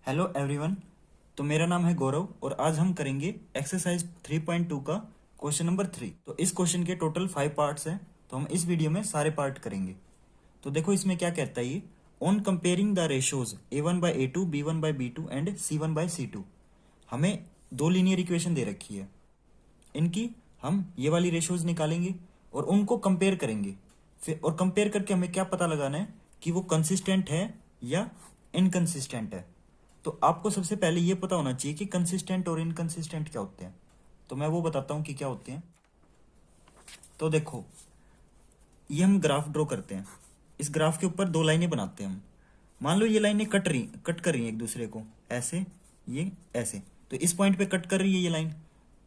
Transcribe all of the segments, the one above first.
Hello everyone. तो मेरा नाम है गौरव और आज हम करेंगे एक्सरसाइज 3.2 का क्वेश्चन नंबर 3। तो इस क्वेश्चन के टोटल 5 पार्ट्स हैं, तो हम इस वीडियो में सारे पार्ट करेंगे। तो देखो इसमें क्या कहता है ये, on comparing the ratios a1/a2, b1/b2 and c1/c2। हमें दो लीनियर इक्वेशन दे रखी है, इनकी हम ये वाली रेशोज निकालेंगे और उनको कंपेयर करेंगे। फिर और कंपेयर करके हमें क्या पता लगाना है कि वो कंसिस्टेंट है या इनकंसिस्टेंट है। तो आपको सबसे पहले ये पता होना चाहिए कि कंसिस्टेंट और इनकंसिस्टेंट क्या होते हैं। तो मैं वो बताता हूं कि क्या होते हैं। तो देखो, ये हम ग्राफ ड्रॉ करते हैं। इस ग्राफ के ऊपर दो लाइनें बनाते हैं हम। मान लो ये लाइनें कट कर रही हैं एक दूसरे को, ऐसे, ये ऐसे। तो इस पॉइंट पे कट कर रही है ये लाइन,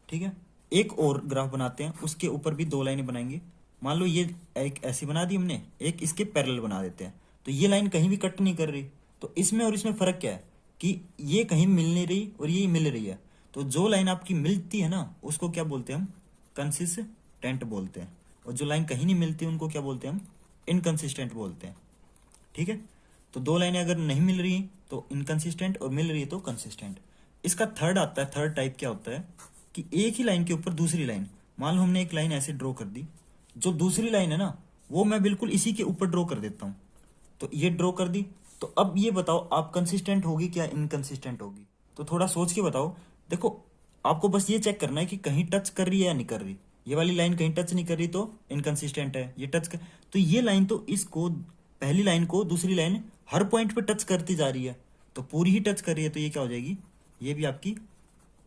ठीक है। एक और ग्राफ बनाते हैं, उसके ऊपर भी दो लाइनें बनाएंगे। मान लो ये एक ऐसी बना दी हमने, एक इसके पैरेलल बना देते हैं। तो ये लाइन कहीं भी कट नहीं कर रही। तो इसमें और इसमें फर्क क्या है कि ये कहीं मिल नहीं रही और ये मिल रही है। तो जो लाइन आपकी मिलती है ना, उसको क्या बोलते हैं हम, कंसिस्टेंट बोलते हैं। और जो लाइन कहीं नहीं मिलती उनको क्या बोलते हैं हम, इनकंसिस्टेंट बोलते हैं, ठीक है। तो दो लाइनें अगर नहीं मिल रही तो इनकंसिस्टेंट और मिल रही है तो कंसिस्टेंट। इसका थर्ड आता है, थर्ड टाइप क्या होता है कि एक ही लाइन के ऊपर दूसरी लाइन, मान लो हमने एक लाइन ऐसे ड्रॉ कर दी, जो दूसरी लाइन है ना वो मैं बिल्कुल इसी के ऊपर ड्रॉ कर देता हूं। तो ये ड्रॉ कर दी। तो अब ये बताओ आप कंसिस्टेंट होगी क्या इनकंसिस्टेंट होगी। तो थोड़ा सोच के बताओ। देखो, आपको बस ये चेक करना है कि कहीं टच कर रही है या नहीं कर रही। ये वाली लाइन कहीं टच नहीं कर रही तो इनकंसिस्टेंट है, ये टच कर, तो ये लाइन तो इसको, पहली लाइन को दूसरी लाइन हर पॉइंट पे टच करती जा रही है, तो पूरी ही टच कर रही है, तो ये क्या हो जाएगी, ये भी आपकी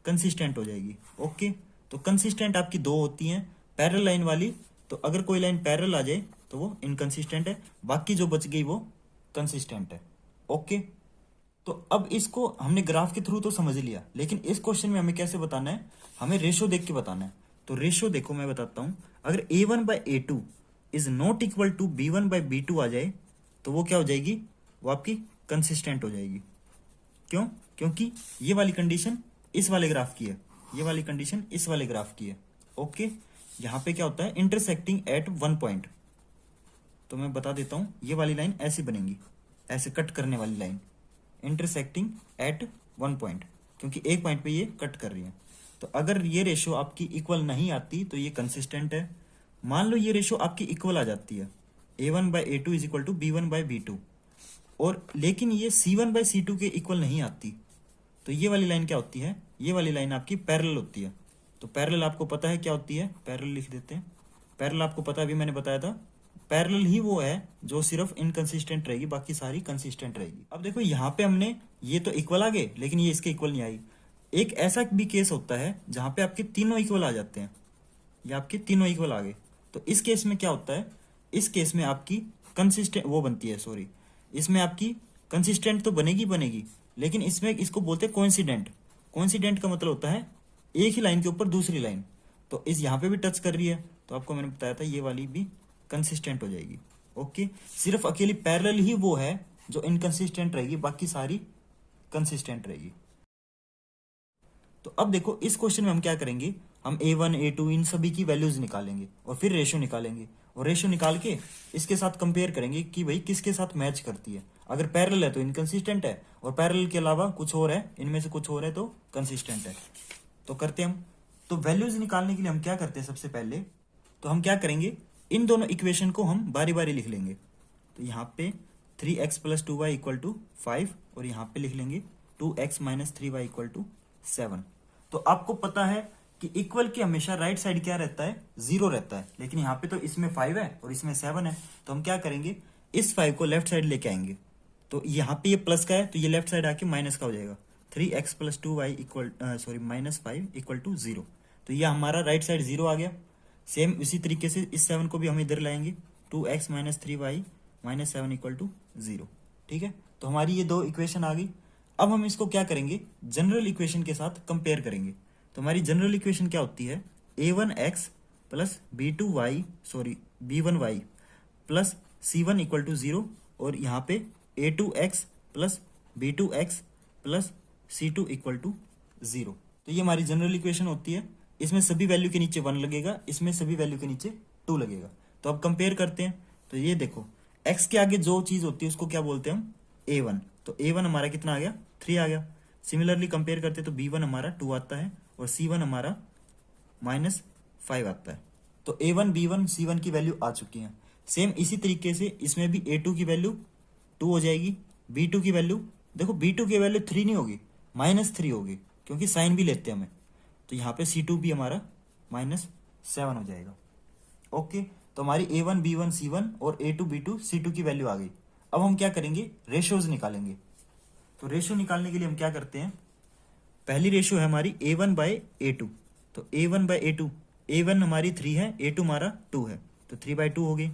कंसिस्टेंट हो जाएगी। ओके। तो कंसिस्टेंट आपकी दो होती हैं, पैरेलल लाइन वाली। तो अगर कोई लाइन पैरेलल आ जाए तो वो इनकंसिस्टेंट है, बाकी जो बच गई वो कंसिस्टेंट है। ओके। तो अब इसको हमने ग्राफ के थ्रू तो समझ लिया, लेकिन इस क्वेश्चन में हमें कैसे बताना है, हमें रेशो देख के बताना है। तो रेशो देखो मैं बताता हूं, अगर a1/a2 is not equal to b1/b2 आ जाए तो वो क्या हो जाएगी, वो आपकी कंसिस्टेंट हो जाएगी। क्यों? क्योंकि ये वाली कंडीशन इस वाले ग्राफ की है, ये वाली कंडीशन इस वाले ग्राफ की है। ओके। यहां पे क्या होता है, इंटरसेक्टिंग एट वन पॉइंट। तो मैं बता देता हूं, ये वाली लाइन ऐसी बनेगी, ऐसे कट करने वाली line, intersecting at one point, क्योंकि एक पॉइंट पे ये कट कर रही है। तो अगर ये रेशो आपकी इक्वल नहीं आती तो ये कंसिस्टेंट है। मान लो ये रेशो आपकी इक्वल आ जाती है, a1/a2 is equal to b1/b2, और लेकिन ये c1/c2 के इक्वल नहीं आती, तो ये वाली लाइन क्या होती है, ये वाली लाइन आपकी पैरेलल होती है। तो पैरेलल आपको पता है क्या होती है, पैरेलल लिख देते हैं। पैरेलल आपको पता है, अभी मैंने बताया था, पैरेलल ही वो है जो सिर्फ इनकंसिस्टेंट रहेगी, बाकी सारी कंसिस्टेंट रहेगी। अब देखो यहाँ पे हमने ये तो इक्वल आ गए, लेकिन ये इसके इक्वल नहीं आई। एक ऐसा भी केस होता है जहां पे आपके तीनों इक्वल आ जाते हैं, या आपके तीनों इक्वल आ गए। तो इस केस में क्या होता है, इस केस में आपकी कंसिस्टेंट वो बनती है, सॉरी, इसमें आपकी कंसिस्टेंट तो बनेगी बनेगी, लेकिन इसमें इसको बोलते हैं कोइंसिडेंट। कोइंसिडेंट का मतलब होता है एक ही लाइन के ऊपर दूसरी लाइन, तो इस यहाँ पे भी टच कर रही है, तो आपको मैंने बताया था ये वाली भी कंसिस्टेंट हो जाएगी। ओके। सिर्फ अकेली पैरेलल ही वो है जो इनकंसिस्टेंट रहेगी, बाकी सारी कंसिस्टेंट रहेगी। तो अब देखो इस क्वेश्चन में हम क्या करेंगे, हम a1 a2 इन सभी की वैल्यूज निकालेंगे और फिर रेशो निकालेंगे, और रेशो निकाल के इसके साथ कंपेयर करेंगे कि भाई किसके साथ मैच करती है। अगर पैरेलल है तो इनकंसिस्टेंट है, और पैरेलल के अलावा कुछ और है, इनमें से कुछ और है तो कंसिस्टेंट है। तो करते हम, तो वैल्यूज निकालने के लिए हम क्या करते हैं, सबसे पहले तो हम क्या करेंगे, इन दोनों इक्वेशन को हम बारी बारी लिख लेंगे। तो यहाँ पे 3x + 2y = 5, और यहाँ पे लिख लेंगे 2x - 3y = 7। तो आपको पता है कि इक्वल के हमेशा राइट साइड क्या रहता है, 0 रहता है, लेकिन यहाँ पे तो इसमें 5 है और इसमें 7 है। तो हम क्या करेंगे, इस 5 को लेफ्ट साइड लेके आएंगे। तो यहाँ पे ये प्लस का है तो ये लेफ्ट साइड आके माइनस का हो जाएगा। 3x + 2y -5 = 0। तो ये हमारा राइट साइड 0 आ गया। सेम इसी तरीके से इस 7 को भी हम इधर लाएंगे, 2x - 3y -7 = 0। ठीक है। तो हमारी ये दो इक्वेशन आ गई। अब हम इसको क्या करेंगे, जनरल इक्वेशन के साथ कंपेयर करेंगे। तो हमारी जनरल इक्वेशन क्या होती है, a1x + b1y + c1 = 0, और यहाँ पे a2x + b2x + c2 = 0। तो ये हमारी जनरल इक्वेशन होती है। इसमें सभी वैल्यू के नीचे 1 लगेगा, इसमें सभी वैल्यू के नीचे 2 लगेगा। तो अब कंपेयर करते हैं। तो ये देखो, x के आगे जो चीज होती है उसको क्या बोलते हैं हम, a1। तो a1 हमारा कितना आ गया, 3 आ गया। सिमिलरली कंपेयर करते तो B1 हमारा 2 आता है और C1 हमारा -5 आता है। तो A1 B1 C1 की वैल्यू आ चुकी है। सेम इसी तरीके से इसमें भी A2 की वैल्यू 2 हो जाएगी। B2 की वैल्यू, देखो B2 की वैल्यू 3 नहीं होगी, -3 होगी, क्योंकि साइन भी लेते हैं हमें। तो यहाँ पे C2 भी हमारा -7 हो जाएगा। ओके, तो हमारी A1 B1 C1 और A2 B2 C2 की वैल्यू आ गई। अब हम क्या करेंगे, रेशियोज निकालेंगे। तो रेशियो निकालने के लिए हम क्या करते हैं, पहली रेशियो है हमारी A1/A2। तो A1/A2, A1 हमारी 3 है, A2 हमारा 2 है, तो 3/2 हो गई।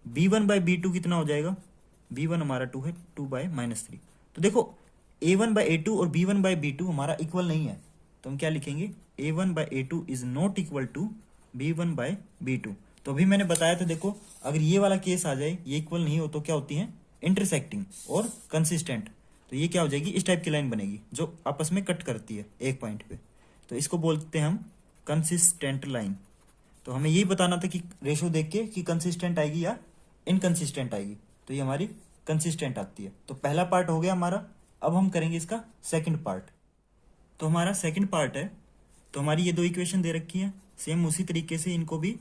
B1/B2 कितना हो जाएगा, B1 हमारा 2 है, 2/-3। तो देखो A1/A2 और B1/B2 हमारा इक्वल नहीं है, तो हम क्या लिखेंगे, A1/A2 is not equal to B1/B2। तो अभी मैंने बताया था, देखो अगर ये वाला केस आ जाए, ये इक्वल नहीं हो तो क्या होती है, इंटरसेक्टिंग और कंसिस्टेंट। तो ये क्या हो जाएगी, इस टाइप की लाइन बनेगी जो आपस में कट करती है एक पॉइंट पे। तो इसको बोलते हैं हम कंसिस्टेंट लाइन। तो हमें यही बताना था कि रेशो देख के कि कंसिस्टेंट आएगी या इनकंसिस्टेंट आएगी। तो ये हमारी कंसिस्टेंट आती है। तो पहला पार्ट हो गया हमारा। अब हम करेंगे इसका सेकंड पार्ट। तो हमारा सेकंड पार्ट है, तो हमारी ये दो इक्वेशन दे रखी है, सेम उसी तरीके से इनको भी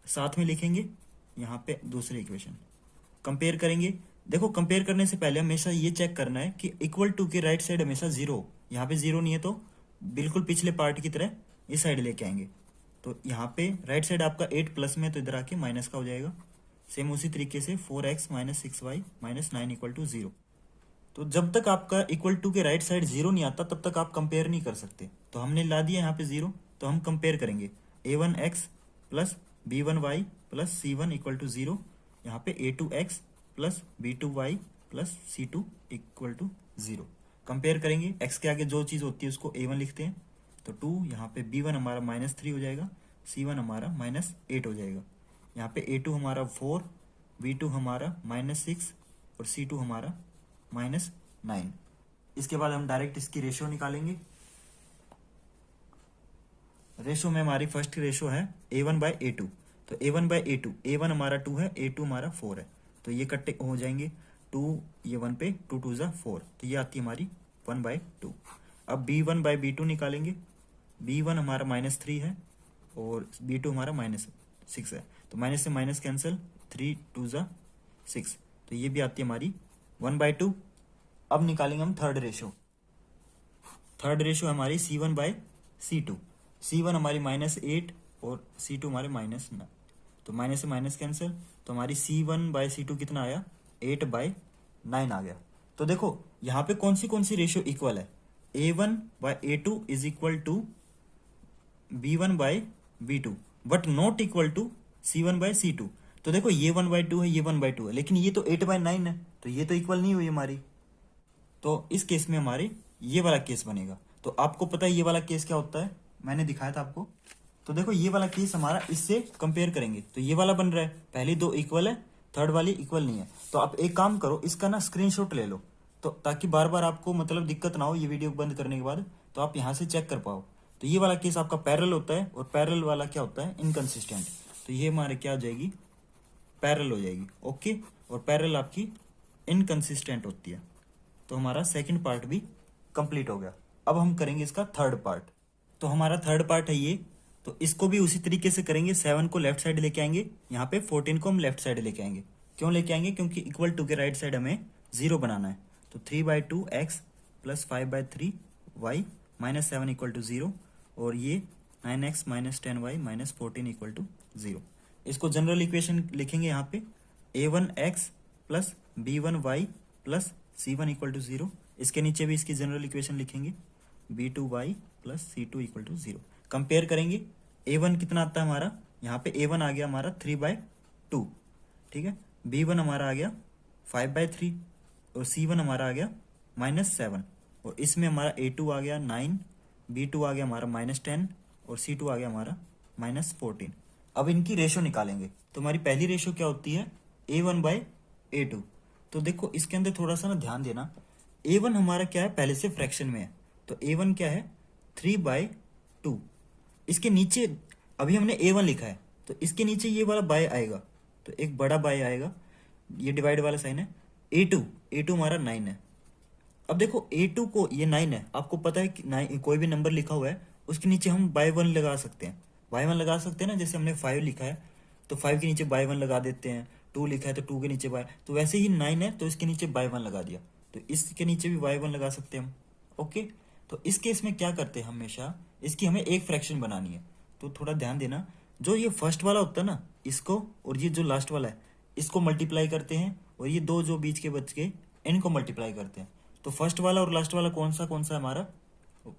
साथ में लिखेंगे। यहाँ पे दूसरी इक्वेशन कंपेयर करेंगे। देखो कंपेयर करने से पहले हमेशा ये चेक करना है कि इक्वल टू के राइट साइड हमेशा 0 हो। यहाँ पे 0 नहीं है तो बिल्कुल पिछले पार्ट की तरह इस साइड लेके आएंगे। तो यहाँ पे राइट साइड आपका 8 प्लस में, तो इधर आके माइनस का हो जाएगा। सेम उसी तरीके से 4x - 6y - 9 = 0। तो जब तक आपका इक्वल टू के राइट साइड 0 नहीं आता तब तक आप कंपेयर नहीं कर सकते। तो हमने ला दिया यहाँ पे 0, तो हम कंपेयर करेंगे a1x plus b1y plus c1 = 0। यहाँ पे a2x plus b2y plus c2 = 0। Compare करेंगे, x के आगे जो चीज़ होती है उसको a1 लिखते हैं। तो 2, यहाँ पे b1 हमारा -3 हो जाएगा, c1 हमारा -8 हो जाएगा। यहाँ पे a2 हमारा 4, b2 हमारा -6 और c2 हमारा -9। इसके बाद हम डायरेक्ट इसकी रेशियो निकालेंगे। रेशियो में हमारी फर्स्ट रेशियो है A1/A2। तो A1/A2, A1 हमारा 2 है, A2 हमारा 4 है, तो ये कट्टे हो जाएंगे 2, ये 1 पे 2 2 ज़ा 4, तो ये आती है हमारी 1/2। अब B1/B2 निकालेंगे। B1 हमारा -3 है और B2 हमारा -6 है, तो माइनस से माइनस कैंसिल, 3 2 ज़ा 6, तो ये भी आती है हमारी 1/2। अब निकालेंगे हम थर्ड रेशियो। थर्ड रेशियो हमारी C1/C2। C1 हमारी -8 और C2 हमारे -9, तो माइनस से माइनस कैंसिल, तो हमारी C1/C2 कितना आया, 8/9 आ गया। तो देखो यहाँ पे कौन सी रेशियो इक्वल है, A1/A2 is equal to B1/B2 but not equal to C1/C2। तो देखो ये 1/2 है, ये 1/2 है, लेकिन ये तो 8/9 है, तो ये तो इक्वल नहीं हुई हमारी। तो इस केस में हमारे ये वाला केस बनेगा। तो आपको पता है ये वाला केस क्या होता है, मैंने दिखाया था आपको। तो देखो ये वाला केस हमारा इससे कंपेयर करेंगे तो ये वाला बन रहा है, पहली दो इक्वल है, थर्ड वाली इक्वल नहीं है। तो आप एक काम करो, इसका ना स्क्रीनशॉट ले लो, तो ताकि बार बार आपको मतलब दिक्कत ना हो ये वीडियो बंद करने के बाद, तो आप यहाँ से चेक कर पाओ। तो ये वाला केस आपका पैरेलल होता है और पैरेलल वाला क्या होता है, इनकंसिस्टेंट। तो ये हमारे क्या हो जाएगी, पैरेलल हो जाएगी। ओके, और पैरेलल आपकी इनकंसिस्टेंट होती है। तो हमारा सेकंड पार्ट भी कंप्लीट हो गया। अब हम करेंगे इसका थर्ड पार्ट। तो हमारा थर्ड पार्ट है ये, तो इसको भी उसी तरीके से करेंगे। 7 को लेफ्ट साइड लेके आएंगे, यहाँ पे 14 को हम लेफ्ट साइड लेके आएंगे। क्यों लेके आएंगे, क्योंकि इक्वल टू के राइट साइड हमें 0 बनाना है। तो 3/2x प्लस 5/3y माइनस 7 = 0 और ये 9x माइनस 10y माइनस 14 = 0। इसको जनरल इक्वेशन लिखेंगे यहाँ पे, a1x plus b1y plus c1 = 0। इसके नीचे भी इसकी जनरल इक्वेशन लिखेंगे, b2y प्लस c2 = 0। कंपेयर करेंगे, a1 कितना आता है हमारा, यहाँ पे a1 आ गया हमारा 3/2, ठीक है। b1 हमारा आ गया 5/3 और c1 हमारा आ गया -7 और इसमें हमारा a2 आ गया 9, b2 आ गया हमारा -10 और c2 आ गया हमारा -14। अब इनकी रेशो निकालेंगे। तो हमारी पहली रेशो क्या होती है, a1/a2। तो देखो इसके अंदर थोड़ा सा ना ध्यान देना, a1 हमारा क्या है, पहले से फ्रैक्शन में है, तो a1 क्या है 3/2। इसके नीचे अभी हमने a1 लिखा है, तो इसके नीचे ये वाला बाय आएगा, तो एक बड़ा बाय आएगा, ये डिवाइड वाला साइन है। a2 हमारा 9 है, अब देखो A2 को, ये 9 है, आपको पता है कि 9 कोई भी नंबर लिखा हुआ है उसके नीचे हम बाय 1 लगा सकते हैं, बाय 1 लगा सकते हैं ना। जैसे हमने 5 लिखा है तो 5 के नीचे बाय 1 लगा देते हैं, 2 लिखा है तो 2 के नीचे बाय, तो वैसे ही 9 है तो इसके नीचे बाय 1 लगा दिया, तो इसके नीचे भी बाय 1 लगा सकते हैं हम। ओके, तो इस केस में क्या करते हैं, हमेशा इसकी हमें एक फ्रैक्शन बनानी है। तो थोड़ा ध्यान देना, जो ये फर्स्ट वाला होता है ना, इसको और ये जो लास्ट वाला है इसको मल्टीप्लाई करते हैं, और ये दो जो बीच के बच गए इनको मल्टीप्लाई करते हैं। तो फर्स्ट वाला और लास्ट वाला कौन सा है हमारा,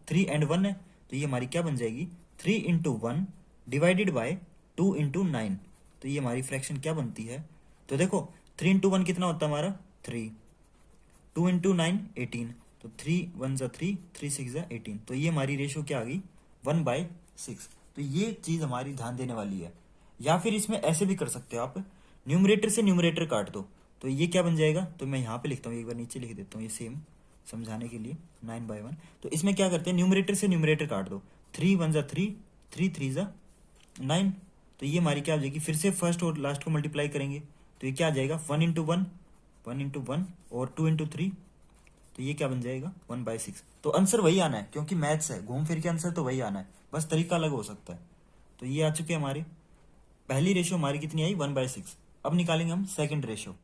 3 and 1 है, तो ये हमारी क्या बन जाएगी, 3 into 1 डिवाइडेड बाय 2 into 9। तो ये हमारी फ्रैक्शन क्या बनती है, तो देखो 3 into 1 कितना होता है हमारा 3, 2 into 9 18, तो 3 1 जा 3, 3 6 जा 18, तो ये हमारी रेशियो क्या आ गई 1/6। तो ये चीज हमारी ध्यान देने वाली है। या फिर इसमें ऐसे भी कर सकते हो आप, न्यूमरेटर से न्यूमरेटर काट दो, तो ये क्या बन जाएगा, तो मैं यहाँ पे लिखता हूँ, एक बार नीचे लिख देता हूँ, ये सेम समझाने के लिए 9/1। तो इसमें क्या करते हैं, न्यूमरेटर से न्यूमरेटर काट दो, 3 1 जा 3, 3 3 जा 9, तो ये हमारी क्या हो जाएगी, फिर से फर्स्ट और लास्ट को मल्टीप्लाई करेंगे, तो ये क्या आ जाएगा 1 into 1, 1 into 1 और 2 into 3, तो ये क्या बन जाएगा 1/6। तो आंसर वही आना है, क्योंकि मैथ्स है, घूम फिर के आंसर तो वही आना है, बस तरीका अलग हो सकता है। तो ये आ चुके हमारे, पहली रेशियो हमारी कितनी आई 1/6। अब निकालेंगे हम सेकंड रेशियो।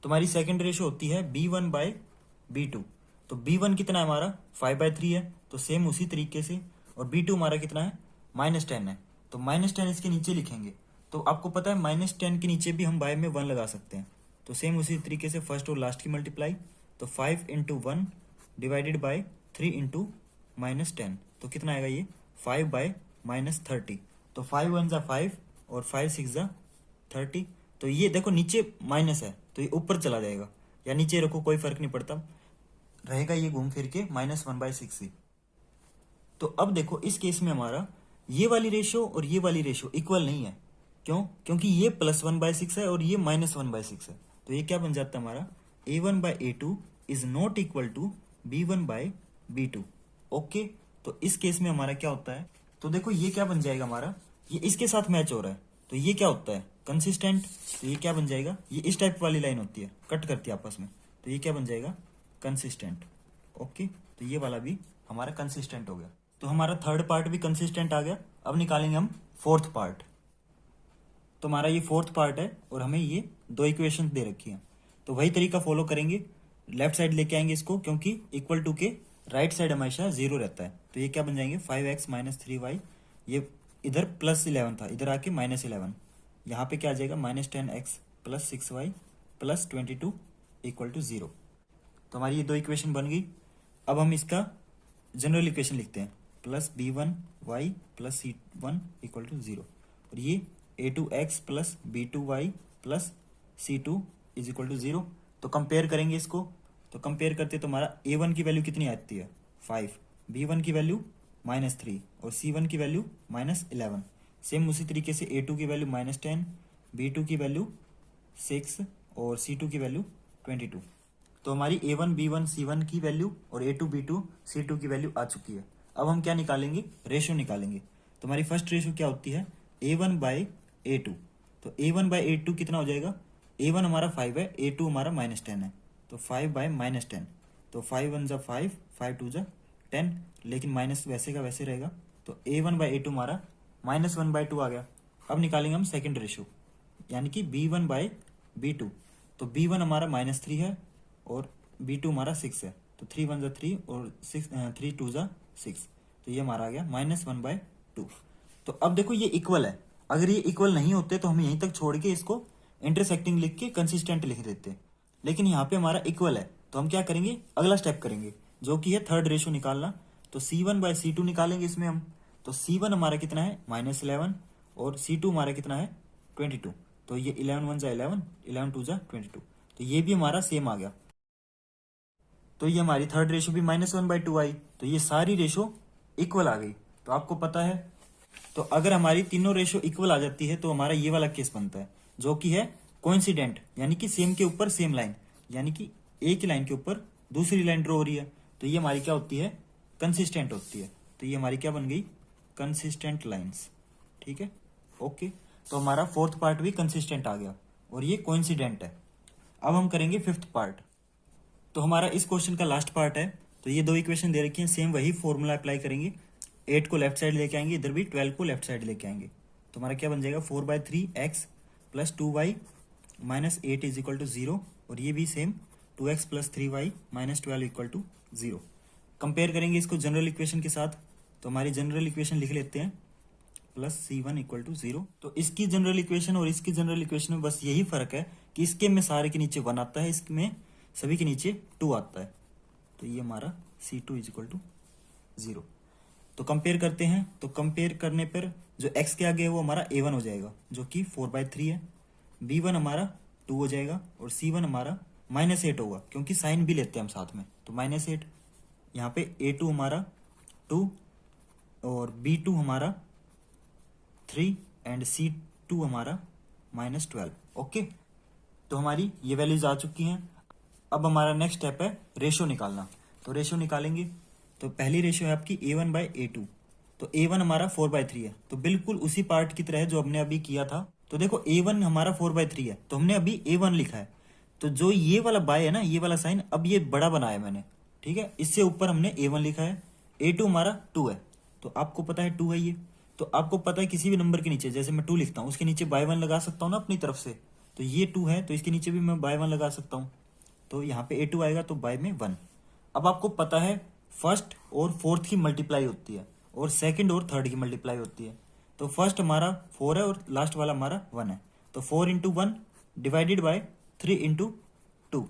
तो हमारी सेकंड रेशियो होती है B1/B2। तो B1 कितना है हमारा 5/3 है, तो सेम उसी तरीके से, और B2 हमारा कितना है -10 है, तो -10 इसके नीचे लिखेंगे। तो आपको पता है -10 के नीचे भी हम बाय में 1 लगा सकते हैं, तो सेम उसी तरीके से फर्स्ट और लास्ट की मल्टीप्लाई, तो 5 into 1 डिवाइडेड बाय 3 into -10, तो कितना आएगा ये 5/-30, तो 5 1 जा 5 और 5 6 जा 30, तो ये देखो नीचे माइनस है तो ये ऊपर चला जाएगा, या नीचे रखो कोई फर्क नहीं पड़ता, रहेगा ये घूम फिर के -1/6 ही। तो अब देखो इस केस में हमारा ये वाली रेशियो और ये वाली रेशियो इक्वल नहीं है, क्यों, क्योंकि ये +1/6 है और ये -1/6 है, तो ये क्या बन जाता है हमारा A1/A2 is not equal to B1/B2। Okay, तो इस केस में हमारा क्या होता है, तो देखो ये क्या बन जाएगा हमारा, ये इसके साथ मैच हो रहा है, तो ये क्या होता है कंसिस्टेंट, तो ये क्या बन जाएगा, ये इस टाइप वाली लाइन होती है, कट करती है आपस में, तो ये क्या बन जाएगा कंसिस्टेंट। ओके, तो ये वाला भी हमारा कंसिस्टेंट हो गया, तो हमारा थर्ड पार्ट भी कंसिस्टेंट आ गया। अब निकालेंगे हम फोर्थ पार्ट। तो हमारा ये फोर्थ पार्ट है और हमें ये दो इक्वेशन दे रखी है, तो वही तरीका फॉलो करेंगे, लेफ्ट साइड लेके आएंगे इसको, क्योंकि इक्वल टू के राइट साइड हमेशा 0 रहता है, तो ये क्या बन जाएंगे 5x - 3y, ये इधर +11 था, इधर आके -11, यहाँ पे क्या आ जाएगा -10x + 6y + 22 = 0। तो हमारी ये दो इक्वेशन बन गई। अब हम इसका जनरल इक्वेशन लिखते हैं, +b1y + c1 = 0, और ये a2x + b2y + c2 = 0। तो कंपेयर करेंगे इसको, तो कंपेयर करते तो हमारा a1 की वैल्यू कितनी आती है 5, b1 की वैल्यू -3 और c1 की वैल्यू -11। सेम उसी तरीके से a2 की वैल्यू -10, b2 की वैल्यू 6 और c2 की वैल्यू 22। तो हमारी a1 b1 c1 की वैल्यू और a2 b2 c2 की वैल्यू आ चुकी है। अब हम क्या निकालेंगे, रेशियो निकालेंगे। तो हमारी फर्स्ट रेशियो क्या होती है a1/a2। तो a1/a2 कितना हो जाएगा, a1 हमारा 5 है, a2 हमारा -10 है, तो 5/-10, तो 5 1 जा 5, 5 2 जा 10, लेकिन माइनस वैसे का वैसे रहेगा, तो a1/a2 हमारा -1/2 आ गया। अब निकालेंगे हम सेकंड रेशियो, यानी कि b1/b2। तो b1 हमारा -3 है और b2 हमारा 6 है, तो 3 1 जा 3 और 3 2 जा 6, तो ये हमारा आ गया -1/2। तो अब देखो ये इक्वल है, अगर ये इक्वल नहीं होते तो हम यहीं तक छोड़ के इसको इंटरसेक्टिंग लिख के कंसिस्टेंट लिख देते, लेकिन यहाँ पे हमारा इक्वल है, तो हम क्या करेंगे, अगला स्टेप करेंगे जो कि है थर्ड रेशियो निकालना। तो c1/c2 निकालेंगे इसमें हम, तो c1 हमारा कितना है -11 और c2 हमारा कितना है 22, तो ये 11 1 जा 11, 11 2 जा 22, तो ये भी हमारा सेम आ गया। तो ये हमारी थर्ड रेशियो भी -1/2 आई, तो ये सारी रेशियो इक्वल आ गई। तो आपको पता है, तो अगर हमारी तीनों रेशियो इक्वल आ जाती है तो हमारा ये वाला केस बनता है, जो कि है कोइंसिडेंट, यानी कि सेम के ऊपर सेम लाइन, यानी कि एक ही लाइन के ऊपर दूसरी लाइन ड्रॉ हो रही है, तो ये हमारी क्या होती है कंसिस्टेंट होती है। तो ये हमारी क्या बन गई कंसिस्टेंट लाइंस, ठीक है। ओके, तो हमारा फोर्थ पार्ट भी कंसिस्टेंट आ गया और ये कोइंसिडेंट है। अब हम करेंगे फिफ्थ पार्ट। तो हमारा इस क्वेश्चन का लास्ट पार्ट है। तो ये दो इक्वेशन दे रखी हैं, सेम वही फॉर्मूला अप्लाई करेंगे। 8 को लेफ्ट साइड लेके आएंगे, इधर भी 12 को लेफ्ट साइड लेके आएंगे। तो हमारा क्या बन जाएगा, 4/3x plus 2y minus 8 is equal to 0। और ये भी same 2x plus 3y minus 12 equal to 0। Compare करेंगे इसको जनरल इक्वेशन के साथ। तो हमारी जनरल इक्वेशन लिख लेते हैं, प्लस C1 इक्वल टू 0। तो इसकी जनरल इक्वेशन और इसकी जनरल इक्वेशन में बस यही फर्क है कि इसके में सारे के नीचे 1 आता है, इसमें सभी के नीचे 2 आता है। तो ये हमारा C2 इज इक्वल टू 0। तो कंपेयर करते हैं। तो कंपेयर करने पर जो x के आगे है वो हमारा A1 हो जाएगा, जो कि 4/3 है। B1 हमारा 2 हो जाएगा और C1 हमारा -8 होगा, क्योंकि साइन भी लेते हैं हम साथ में। तो -8 यहाँ पे A2 हमारा 2 और B2 हमारा 3 एंड C2 हमारा -12। ओके, तो हमारी ये वैल्यूज आ चुकी हैं। अब हमारा नेक्स्ट स्टेप है रेशो निकालना। तो रेशो निकालेंगे। तो पहली रेशो है आपकी A1/A2। तो A1 हमारा 4/3 है, तो बिल्कुल उसी पार्ट की तरह है जो हमने अभी किया था। तो देखो A1 हमारा 4/3 है, तो हमने अभी A1 लिखा है। तो जो ये वाला बाय है ना, ये वाला साइन, अब ये बड़ा बनाया मैंने, ठीक है। इससे ऊपर हमने A1 लिखा है। A2 हमारा 2 है, तो आपको पता है 2 है ये। तो आपको पता है किसी भी नंबर के नीचे, जैसे मैं 2 लिखता हूँ, उसके नीचे बाय 1 लगा सकता हूँ ना अपनी तरफ से। तो ये 2 है, तो इसके नीचे भी मैं बाय 1 लगा सकता हूँ। तो यहाँ पे A2 आएगा, तो बाय में 1। अब आपको पता है फर्स्ट और फोर्थ की मल्टीप्लाई होती है और सेकंड और थर्ड की मल्टीप्लाई होती है। तो फर्स्ट हमारा 4 है और लास्ट वाला हमारा 1 है। तो 4 into 1 divided by 3 into 2।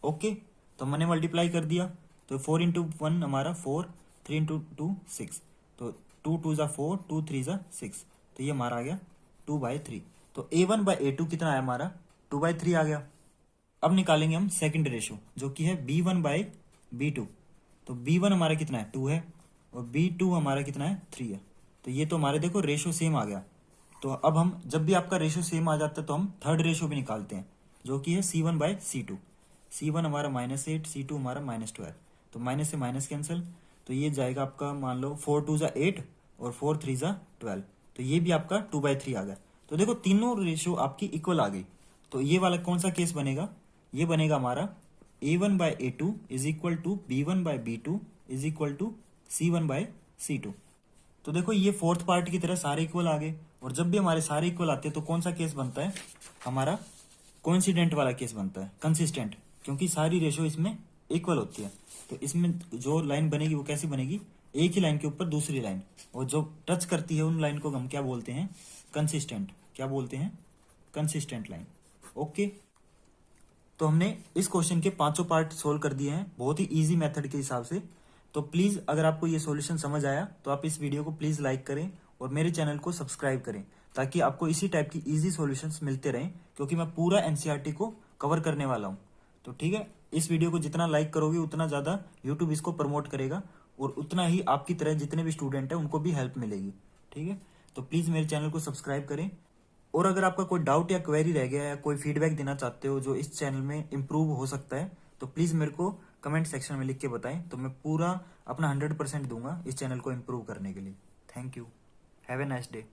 Okay, तो मैंने मल्टीप्लाई कर दिया। तो 4 इंटू 1 हमारा 4, 3 इंटू 2 6। तो 2 2 ज़ा 4, 2 3 ज़ा 6। तो ये हमारा आ गया 2/3। तो A1/A2 कितना आया हमारा, 2/3 आ गया। अब निकालेंगे हम सेकंड रेशो, जो कि है B1/B2। तो B1 हमारा कितना है, 2 है, और B2 हमारा कितना है, 3 है। तो ये तो हमारे देखो रेशो सेम आ गया। तो अब हम जब भी आपका रेशो सेम आ जाता है तो हम थर्ड रेशो भी निकालते हैं, जो कि है C1/C2। C1 हमारा -8, C2 हमारा -12। तो माइनस से माइनस कैंसिल, तो ये जाएगा आपका, मान लो 4 2 ज़ा 8 और 4 3 ज़ा 12। तो ये भी आपका 2/3 आ गया। तो देखो तीनों रेशो आपकी इक्वल आ गई। तो ये वाला कौन सा केस बनेगा, ये बनेगा हमारा A1/A2 is equal to B1/B2 is equal to C1/C2। तो देखो ये फोर्थ पार्ट की तरह सारे इक्वल आ गए। और जब भी हमारे सारे इक्वल आते हैं तो कौन सा केस बनता है, हमारा कोइंसिडेंट वाला केस बनता है, कंसिस्टेंट, क्योंकि सारी रेशो इसमें इक्वल होती है। तो इसमें जो लाइन बनेगी वो कैसी बनेगी, एक ही लाइन के ऊपर दूसरी लाइन, और जो टच करती है उन लाइन को हम क्या बोलते हैं, कंसिस्टेंट। क्या बोलते हैं, कंसिस्टेंट लाइन। ओके, तो हमने इस क्वेश्चन के पांचों पार्ट सोल्व कर दिए हैं, बहुत ही इजी मेथड के हिसाब से। तो प्लीज अगर आपको ये सॉल्यूशन समझ आया तो आप इस वीडियो को प्लीज लाइक करें और मेरे चैनल को सब्सक्राइब करें, ताकि आपको इसी टाइप की इजी सॉल्यूशंस मिलते रहें, क्योंकि मैं पूरा एनसीईआरटी को कवर करने वाला हूँ। तो ठीक है, इस वीडियो को जितना लाइक करोगे उतना ज़्यादा यूट्यूब इसको प्रमोट करेगा, और उतना ही आपकी तरह जितने भी स्टूडेंट हैं उनको भी हेल्प मिलेगी। ठीक है, तो प्लीज़ मेरे चैनल को सब्सक्राइब करें। और अगर आपका कोई डाउट या क्वेरी रह गया या कोई फीडबैक देना चाहते हो जो इस चैनल में इम्प्रूव हो सकता है, तो प्लीज़ मेरे को कमेंट सेक्शन में लिख के बताएं, तो मैं पूरा अपना 100% दूंगा इस चैनल को इम्प्रूव करने के लिए। Thank you, have a nice day.